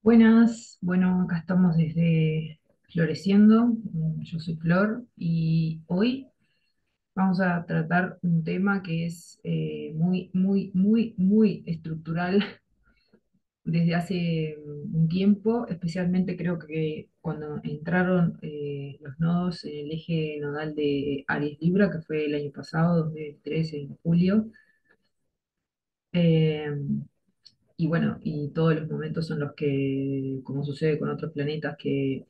Buenas, bueno, acá estamos desde Floreciendo. Yo soy Flor y hoy vamos a tratar un tema que es muy estructural desde hace un tiempo. Especialmente creo que cuando entraron los nodos en el eje nodal de Aries Libra, que fue el año pasado, 2013, en julio. Eh, Y bueno, y todos los momentos son los que, como sucede con otros planetas, que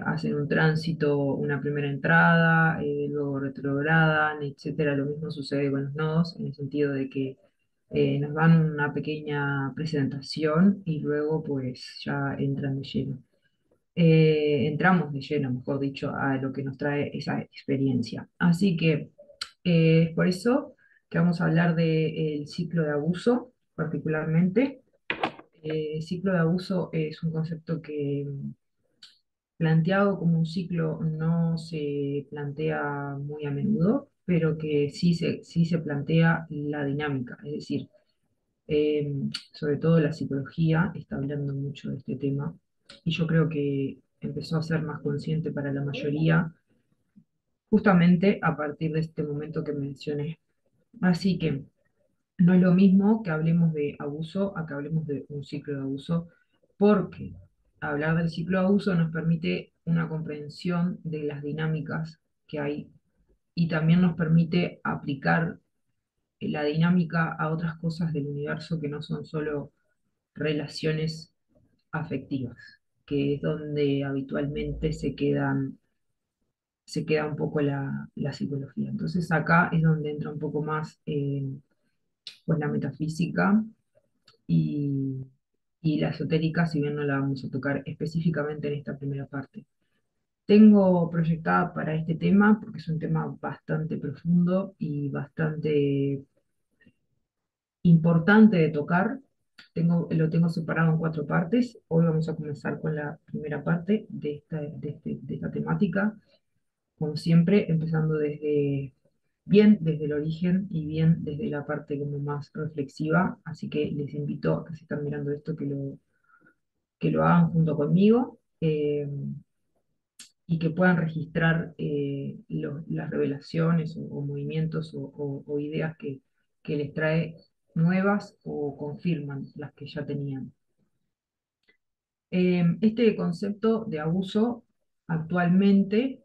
hacen un tránsito, una primera entrada, luego retrogradan, etcétera. Lo mismo sucede con los nodos, en el sentido de que nos dan una pequeña presentación y luego pues ya entran de lleno. Entramos de lleno, mejor dicho, a lo que nos trae esa experiencia. Así que es por eso que vamos a hablar del ciclo de abuso, particularmente. Ciclo de abuso es un concepto que, planteado como un ciclo, no se plantea muy a menudo, pero que sí se plantea la dinámica. Es decir, eh, sobre todo la psicología está hablando mucho de este tema, y yo creo que empezó a ser más consciente para la mayoría justamente a partir de este momento que mencioné. Así que no es lo mismo que hablemos de abuso a que hablemos de un ciclo de abuso, porque hablar del ciclo de abuso nos permite una comprensión de las dinámicas que hay, y también nos permite aplicar la dinámica a otras cosas del universo que no son solo relaciones afectivas, que es donde habitualmente se queda un poco la psicología. Entonces acá es donde entra un poco más pues la metafísica y, y la esotérica, si bien no la vamos a tocar específicamente en esta primera parte. Tengo proyectada para este tema, porque es un tema bastante profundo y bastante importante de tocar. Lo tengo separado en cuatro partes. Hoy vamos a comenzar con la primera parte de esta temática, como siempre, empezando bien desde el origen y bien desde la parte como más reflexiva. Así que les invito a que, si están mirando esto, que lo hagan junto conmigo, y que puedan registrar las revelaciones o movimientos o ideas que les trae nuevas o confirman las que ya tenían. Este concepto de abuso actualmente,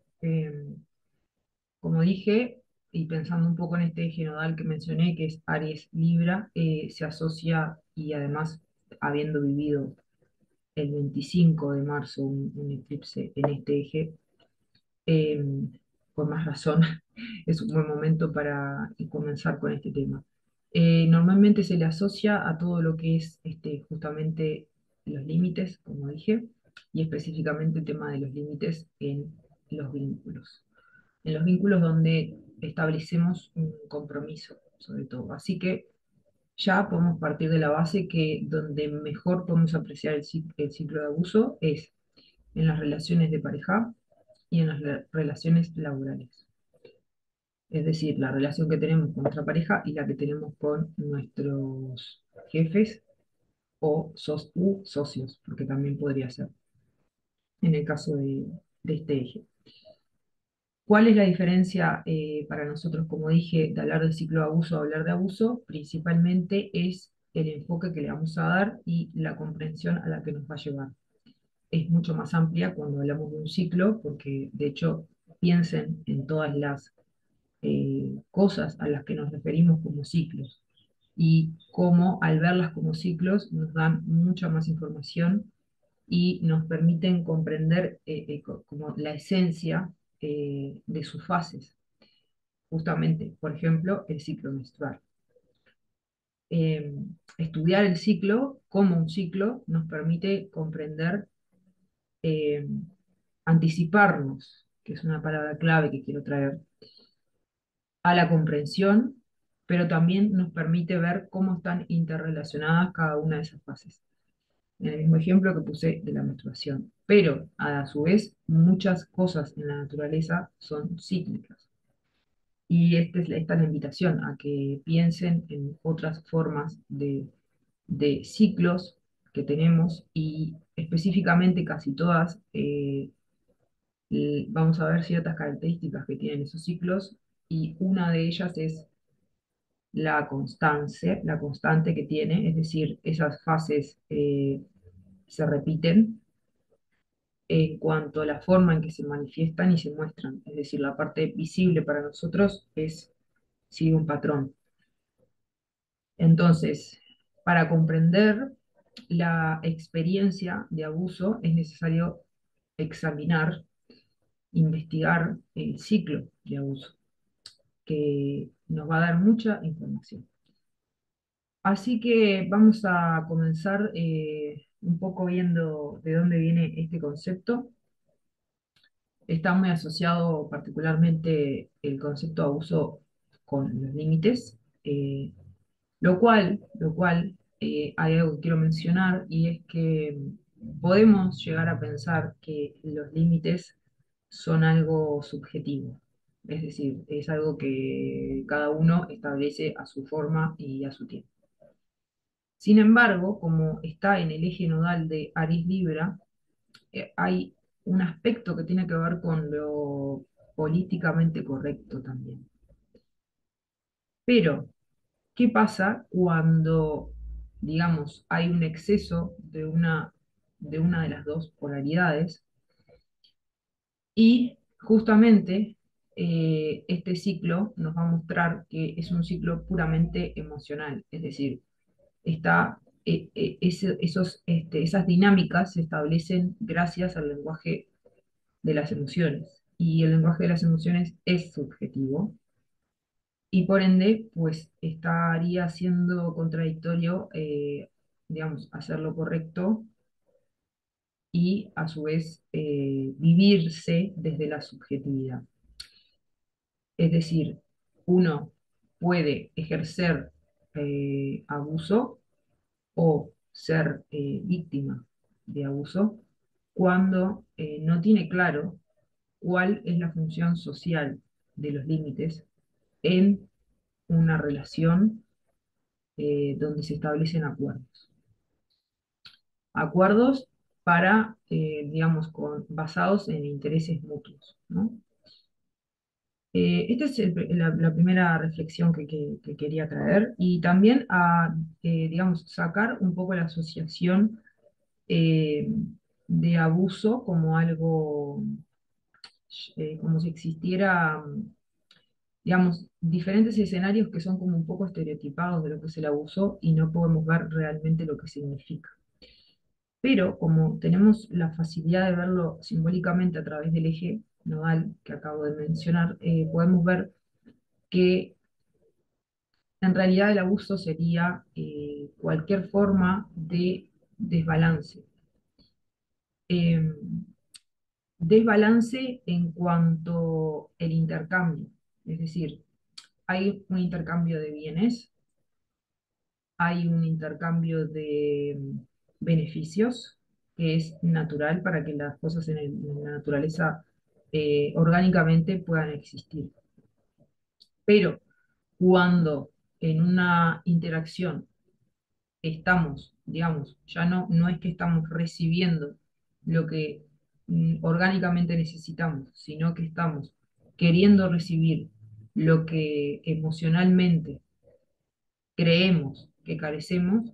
como dije, y pensando un poco en este eje nodal que mencioné, que es Aries Libra, se asocia, y además habiendo vivido el 25 de marzo un eclipse en este eje, eh, por más razón, es un buen momento para comenzar con este tema. Normalmente se le asocia a todo lo que es justamente los límites, como dije, y específicamente el tema de los límites en los vínculos. En los vínculos donde establecemos un compromiso, sobre todo. Así que ya podemos partir de la base que donde mejor podemos apreciar el ciclo de abuso es en las relaciones de pareja y en las relaciones laborales. Es decir, la relación que tenemos con nuestra pareja y la que tenemos con nuestros jefes u socios, porque también podría ser en el caso de este eje. ¿Cuál es la diferencia para nosotros, como dije, de hablar de ciclo de abuso a hablar de abuso? Principalmente es el enfoque que le vamos a dar y la comprensión a la que nos va a llevar. Es mucho más amplia cuando hablamos de un ciclo, porque de hecho piensen en todas las cosas a las que nos referimos como ciclos, y cómo al verlas como ciclos nos dan mucha más información y nos permiten comprender como la esencia de sus fases. Justamente, por ejemplo, el ciclo menstrual. Eh, Estudiar el ciclo como un ciclo nos permite comprender, eh, anticiparnos, que es una palabra clave que quiero traer, a la comprensión, pero también nos permite ver cómo están interrelacionadas cada una de esas fases. En el mismo ejemplo que puse de la menstruación. Pero a su vez, muchas cosas en la naturaleza son cíclicas. Y esta es la invitación a que piensen en otras formas de ciclos que tenemos y específicamente casi todas, vamos a ver ciertas características que tienen esos ciclos y una de ellas es la constancia, la constante que tiene, es decir, esas fases se repiten en cuanto a la forma en que se manifiestan y se muestran, es decir, la parte visible para nosotros sigue un patrón. Entonces, para comprender la experiencia de abuso es necesario examinar, investigar el ciclo de abuso, que nos va a dar mucha información. Así que vamos a comenzar un poco viendo de dónde viene este concepto. Está muy asociado particularmente el concepto de abuso con los límites, lo cual hay algo que quiero mencionar y es que podemos llegar a pensar que los límites son algo subjetivo, es decir, es algo que cada uno establece a su forma y a su tiempo. Sin embargo, como está en el eje nodal de Aries Libra, hay un aspecto que tiene que ver con lo políticamente correcto también. Pero, ¿qué pasa cuando, digamos, hay un exceso de una de las dos polaridades? Y justamente este ciclo nos va a mostrar que es un ciclo puramente emocional, es decir, esas dinámicas se establecen gracias al lenguaje de las emociones. Y el lenguaje de las emociones es subjetivo y por ende, pues estaría siendo contradictorio, digamos, hacer lo correcto y a su vez vivirse desde la subjetividad. Es decir, uno puede ejercer abuso o ser víctima de abuso cuando no tiene claro cuál es la función social de los límites en una relación donde se establecen acuerdos. Acuerdos para, digamos, basados en intereses mutuos, ¿no? Esta es la primera reflexión que quería traer y también a, digamos, sacar un poco la asociación eh, de abuso como algo, como si existiera, digamos, diferentes escenarios que son como un poco estereotipados de lo que es el abuso y no podemos ver realmente lo que significa. Pero como tenemos la facilidad de verlo simbólicamente a través del eje nodal que acabo de mencionar, podemos ver que en realidad el abuso sería cualquier forma de desbalance. Eh, Desbalance en cuanto al intercambio, es decir, hay un intercambio de bienes, hay un intercambio de beneficios, que es natural para que las cosas en la naturaleza orgánicamente puedan existir. Pero cuando en una interacción estamos, digamos, ya no es que estamos recibiendo lo que orgánicamente necesitamos, sino que estamos queriendo recibir lo que emocionalmente creemos que carecemos,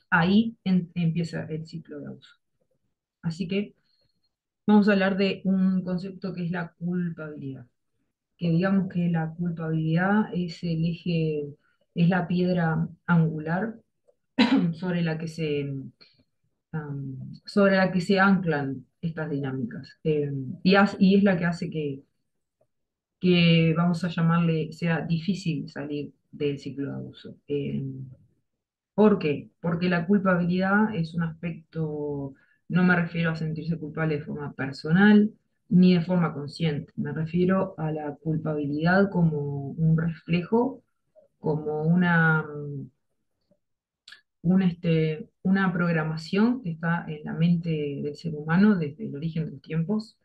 ahí empieza el ciclo de abuso. Así que vamos a hablar de un concepto que es la culpabilidad, que digamos que la culpabilidad es el eje, es la piedra angular sobre la que se anclan estas dinámicas. Y es la que hace que, vamos a llamarle, sea difícil salir del ciclo de abuso. ¿Por qué? Porque la culpabilidad es un aspecto, no me refiero a sentirse culpable de forma personal ni de forma consciente, me refiero a la culpabilidad como un reflejo, como una programación que está en la mente del ser humano desde el origen de los tiempos,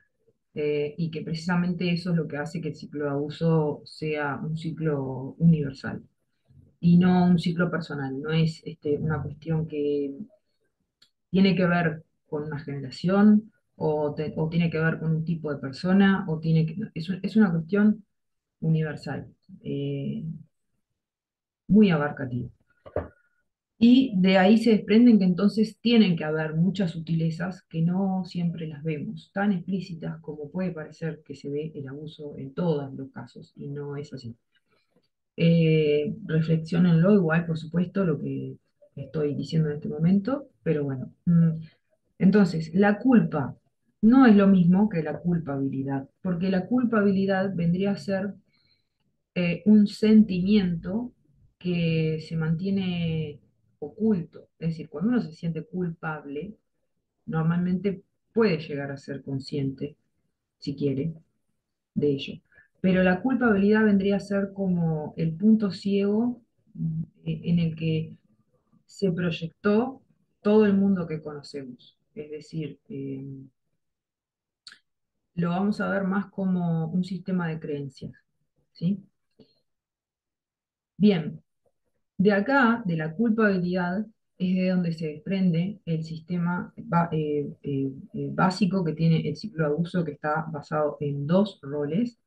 y que precisamente eso es lo que hace que el ciclo de abuso sea un ciclo universal y no un ciclo personal. No es una cuestión ¿Tiene que ver con una generación o tiene que ver con un tipo de persona o tiene que, no, es una cuestión universal, eh, muy abarcativa. Y de ahí se desprenden que entonces tienen que haber muchas sutilezas que no siempre las vemos, tan explícitas como puede parecer que se ve el abuso en todos los casos, y no es así. Reflexionenlo igual, por supuesto, lo que estoy diciendo en este momento, pero bueno. Entonces, la culpa no es lo mismo que la culpabilidad, porque la culpabilidad vendría a ser un sentimiento que se mantiene oculto. Es decir, cuando uno se siente culpable, normalmente puede llegar a ser consciente, si quiere, de ello. Pero la culpabilidad vendría a ser como el punto ciego en el que se proyectó todo el mundo que conocemos. Es decir, lo vamos a ver más como un sistema de creencias, ¿sí? Bien, de acá, de la culpabilidad, es de donde se desprende el sistema básico que tiene el ciclo de abuso, que está basado en dos roles.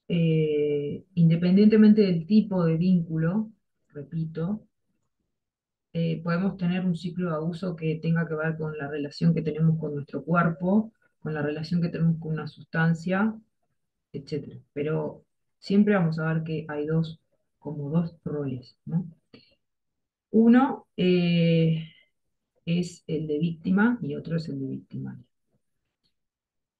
Independientemente del tipo de vínculo, repito, podemos tener un ciclo de abuso que tenga que ver con la relación que tenemos con nuestro cuerpo, con la relación que tenemos con una sustancia, etcétera. Pero siempre vamos a ver que hay dos, como dos roles, ¿no? Uno es el de víctima y otro es el de victimario.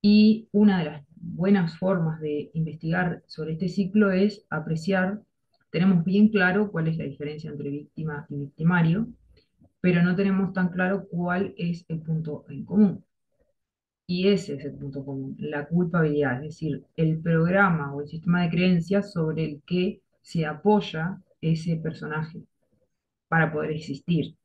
Y una de las buenas formas de investigar sobre este ciclo es apreciar, tenemos bien claro cuál es la diferencia entre víctima y victimario, pero no tenemos tan claro cuál es el punto en común. Y ese es el punto común, la culpabilidad, es decir, el programa o el sistema de creencias sobre el que se apoya ese personaje para poder existir.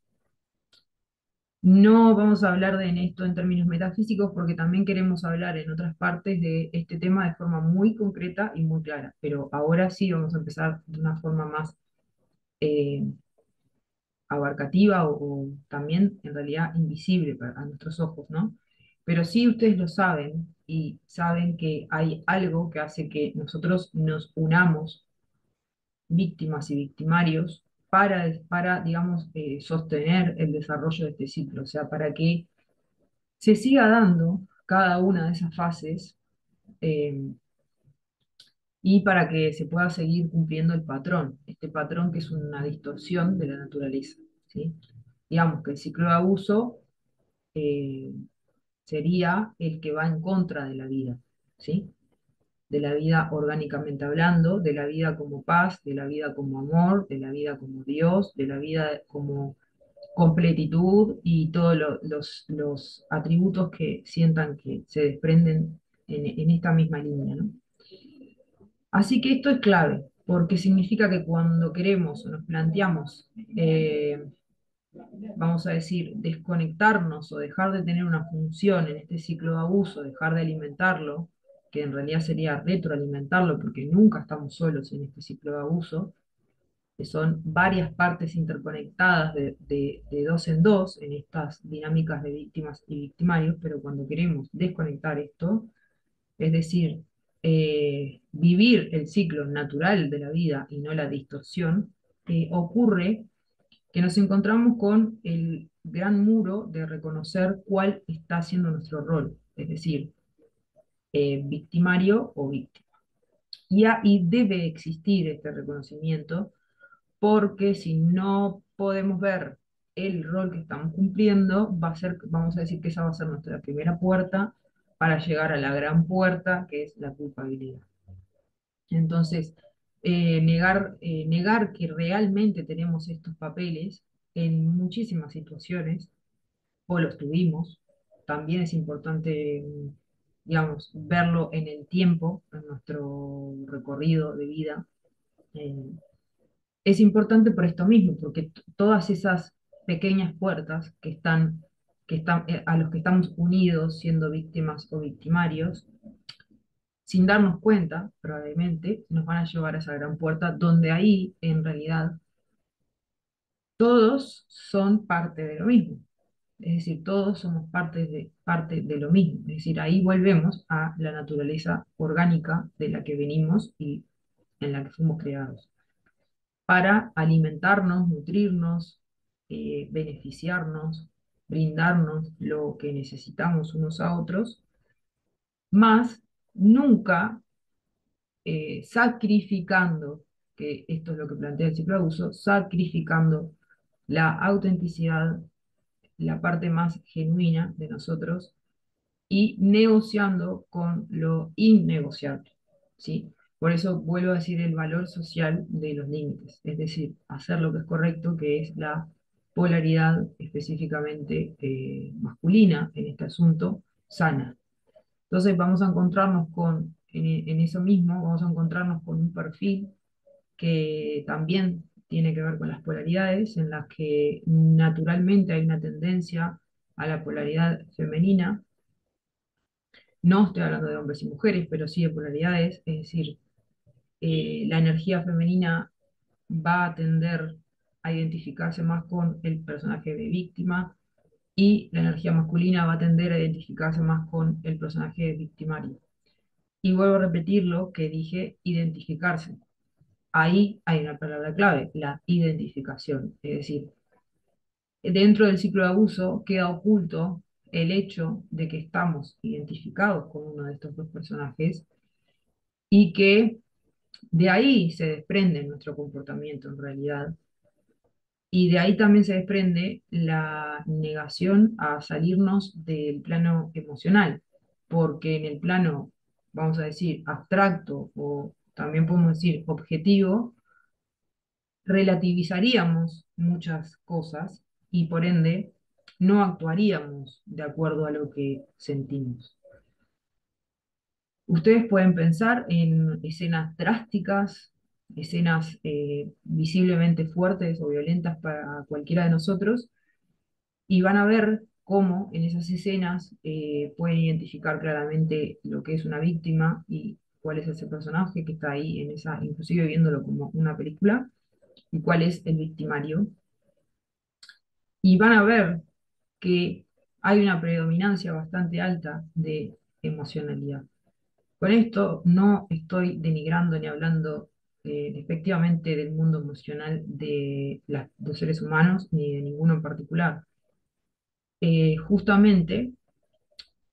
No vamos a hablar de en esto en términos metafísicos porque también queremos hablar en otras partes de este tema de forma muy concreta y muy clara, pero ahora sí vamos a empezar de una forma más eh, abarcativa o también en realidad invisible a nuestros ojos, ¿no? Pero sí ustedes lo saben y saben que hay algo que hace que nosotros nos unamos, víctimas y victimarios, para digamos, sostener el desarrollo de este ciclo, o sea, para que se siga dando cada una de esas fases eh, y para que se pueda seguir cumpliendo el patrón, este patrón que es una distorsión de la naturaleza, ¿sí? Digamos que el ciclo de abuso eh, sería el que va en contra de la vida, ¿sí? De la vida orgánicamente hablando, de la vida como paz, de la vida como amor, de la vida como Dios, de la vida como completitud y todos los atributos que sientan que se desprenden en esta misma línea, ¿no? Así que esto es clave, porque significa que cuando queremos o nos planteamos, vamos a decir, desconectarnos o dejar de tener una función en este ciclo de abuso, dejar de alimentarlo, que en realidad sería retroalimentarlo, porque nunca estamos solos en este ciclo de abuso, que son varias partes interconectadas de dos en dos en estas dinámicas de víctimas y victimarios, pero cuando queremos desconectar esto, es decir, vivir el ciclo natural de la vida y no la distorsión, ocurre que nos encontramos con el gran muro de reconocer cuál está siendo nuestro rol, es decir, victimario o víctima. Y debe existir este reconocimiento porque si no podemos ver el rol que estamos cumpliendo, va a ser, vamos a decir que esa va a ser nuestra primera puerta para llegar a la gran puerta que es la culpabilidad. Entonces, negar que realmente tenemos estos papeles en muchísimas situaciones, o los tuvimos, también es importante, digamos, verlo en el tiempo, en nuestro recorrido de vida. eh, es importante por esto mismo, porque todas esas pequeñas puertas que están, a los que estamos unidos siendo víctimas o victimarios, sin darnos cuenta, probablemente, nos van a llevar a esa gran puerta donde ahí, en realidad, todos son parte de lo mismo. Es decir, todos somos parte de lo mismo. Es decir, ahí volvemos a la naturaleza orgánica de la que venimos y en la que fuimos creados, para alimentarnos, nutrirnos, beneficiarnos, brindarnos lo que necesitamos unos a otros, más nunca sacrificando, que esto es lo que plantea el ciclo de abuso, sacrificando la autenticidad, la parte más genuina de nosotros y negociando con lo innegociable, ¿sí? Por eso vuelvo a decir el valor social de los límites, es decir, hacer lo que es correcto, que es la polaridad específicamente masculina en este asunto, sana. Entonces vamos a encontrarnos en eso mismo, vamos a encontrarnos con un perfil que también tiene que ver con las polaridades, en las que naturalmente hay una tendencia a la polaridad femenina. No estoy hablando de hombres y mujeres, pero sí de polaridades, es decir, la energía femenina va a tender a identificarse más con el personaje de víctima y la energía masculina va a tender a identificarse más con el personaje de victimario. Y vuelvo a repetir lo que dije, identificarse. Ahí hay una palabra clave, la identificación. Es decir, dentro del ciclo de abuso queda oculto el hecho de que estamos identificados con uno de estos dos personajes y que de ahí se desprende nuestro comportamiento en realidad. Y de ahí también se desprende la negación a salirnos del plano emocional, porque en el plano, vamos a decir, abstracto o también podemos decir objetivo, relativizaríamos muchas cosas y por ende no actuaríamos de acuerdo a lo que sentimos. Ustedes pueden pensar en escenas drásticas, escenas visiblemente fuertes o violentas para cualquiera de nosotros, y van a ver cómo en esas escenas pueden identificar claramente lo que es una víctima y cuál es ese personaje que está ahí en esa, inclusive viéndolo como una película, y cuál es el victimario. Y van a ver que hay una predominancia bastante alta de emocionalidad. Con esto no estoy denigrando ni hablando efectivamente del mundo emocional de los seres humanos, ni de ninguno en particular. Justamente,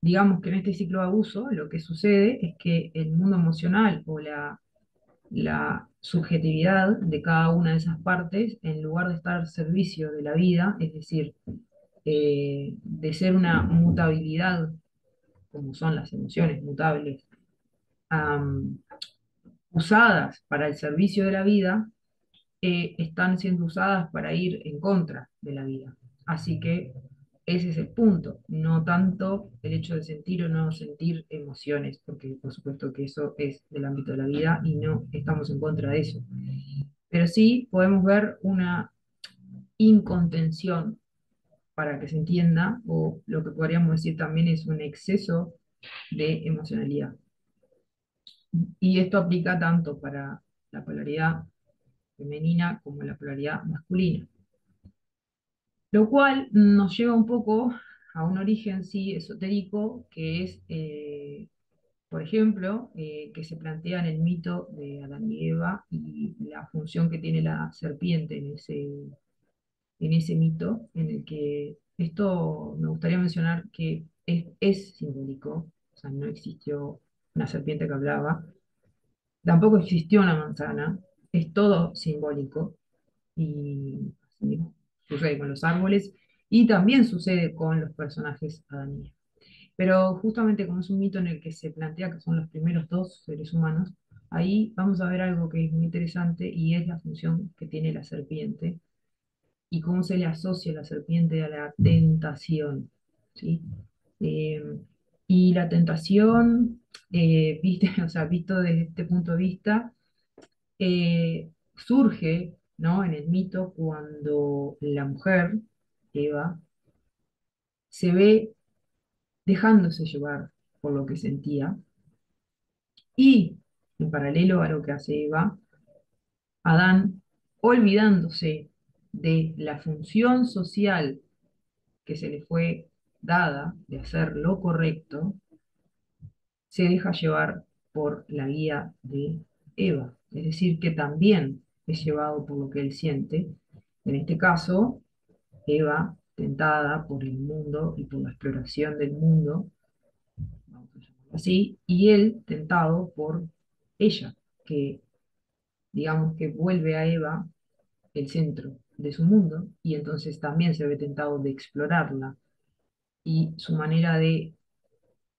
digamos que en este ciclo de abuso lo que sucede es que el mundo emocional o la subjetividad de cada una de esas partes, en lugar de estar al servicio de la vida, es decir, de ser una mutabilidad, como son las emociones mutables, am, usadas para el servicio de la vida, están siendo usadas para ir en contra de la vida. Así que ese es el punto, no tanto el hecho de sentir o no sentir emociones, porque por supuesto que eso es del ámbito de la vida y no estamos en contra de eso. Pero sí podemos ver una incontención, para que se entienda, o lo que podríamos decir también es un exceso de emocionalidad. Y esto aplica tanto para la polaridad femenina como la polaridad masculina. Lo cual nos lleva un poco a un origen, sí, esotérico, que es, por ejemplo, que se plantea en el mito de Adán y Eva y la función que tiene la serpiente en ese mito, en el que esto me gustaría mencionar que es simbólico, o sea, no existió una serpiente que hablaba, tampoco existió una manzana, es todo simbólico y así mismo sucede con los árboles y también sucede con los personajes Adán y Eva. Pero justamente como es un mito en el que se plantea que son los primeros dos seres humanos, ahí vamos a ver algo que es muy interesante y es la función que tiene la serpiente y cómo se le asocia la serpiente a la tentación, ¿sí? Eh, y la tentación, viste, o sea, visto desde este punto de vista, surge, ¿no? En el mito cuando la mujer, Eva, se ve dejándose llevar por lo que sentía y, en paralelo a lo que hace Eva, Adán, olvidándose de la función social que se le fue dada de hacer lo correcto, se deja llevar por la guía de Eva. Es decir, que también es llevado por lo que él siente. En este caso, Eva, tentada por el mundo y por la exploración del mundo, vamos a llamarlo así, y él tentado por ella, que digamos que vuelve a Eva el centro de su mundo y entonces también se ve tentado de explorarla y su manera de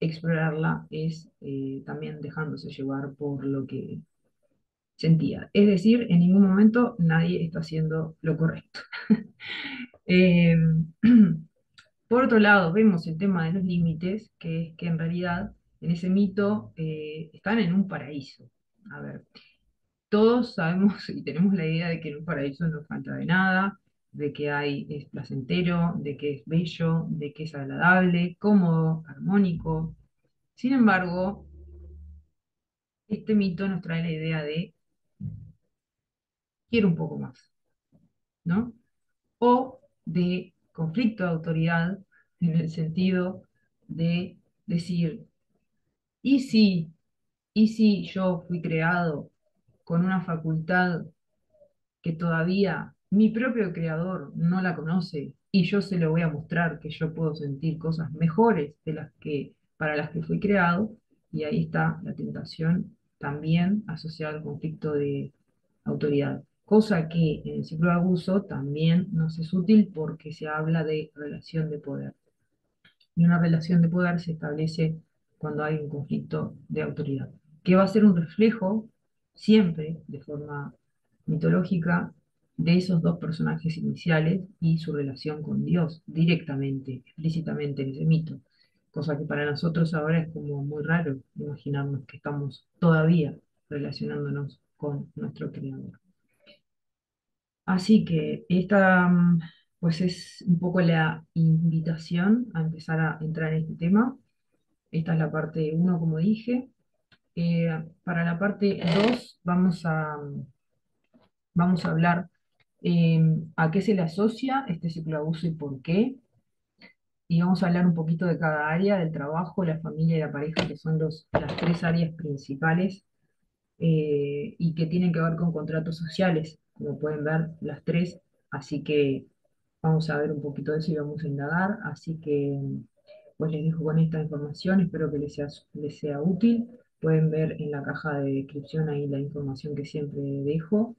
explorarla es también dejándose llevar por lo que sentía. Es decir, en ningún momento nadie está haciendo lo correcto. Eh, por otro lado, vemos el tema de los límites, que es que en realidad en ese mito están en un paraíso. A ver, todos sabemos y tenemos la idea de que en un paraíso no falta de nada, de que es placentero, de que es bello, de que es agradable, cómodo, armónico. Sin embargo, este mito nos trae la idea de quiero un poco más, ¿no? O de conflicto de autoridad en el sentido de decir, ¿y si, y si yo fui creado con una facultad que todavía mi propio creador no la conoce y yo se lo voy a mostrar que yo puedo sentir cosas mejores de las que para las que fui creado? Y ahí está la tentación también asociada al conflicto de autoridad, cosa que en el ciclo de abuso también nos es útil porque se habla de relación de poder. Y una relación de poder se establece cuando hay un conflicto de autoridad, que va a ser un reflejo siempre de forma mitológica de esos dos personajes iniciales y su relación con Dios directamente, explícitamente en ese mito. Cosa que para nosotros ahora es como muy raro imaginarnos que estamos todavía relacionándonos con nuestro Creador. Así que esta, pues es un poco la invitación a empezar a entrar en este tema. Esta es la parte uno, como dije. Para la parte 2 vamos a hablar a qué se le asocia este ciclo de abuso y por qué. Y vamos a hablar un poquito de cada área, del trabajo, la familia y la pareja, que son las tres áreas principales y que tienen que ver con contratos sociales, como pueden ver las tres. Así que vamos a ver un poquito de eso y vamos a indagar. Así que pues les dejo con esta información, espero que les sea útil. Pueden ver en la caja de descripción ahí la información que siempre dejo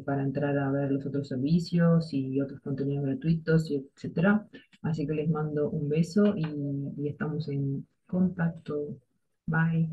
para entrar a ver los otros servicios y otros contenidos gratuitos, y etcétera. Así que les mando un beso y estamos en contacto. Bye.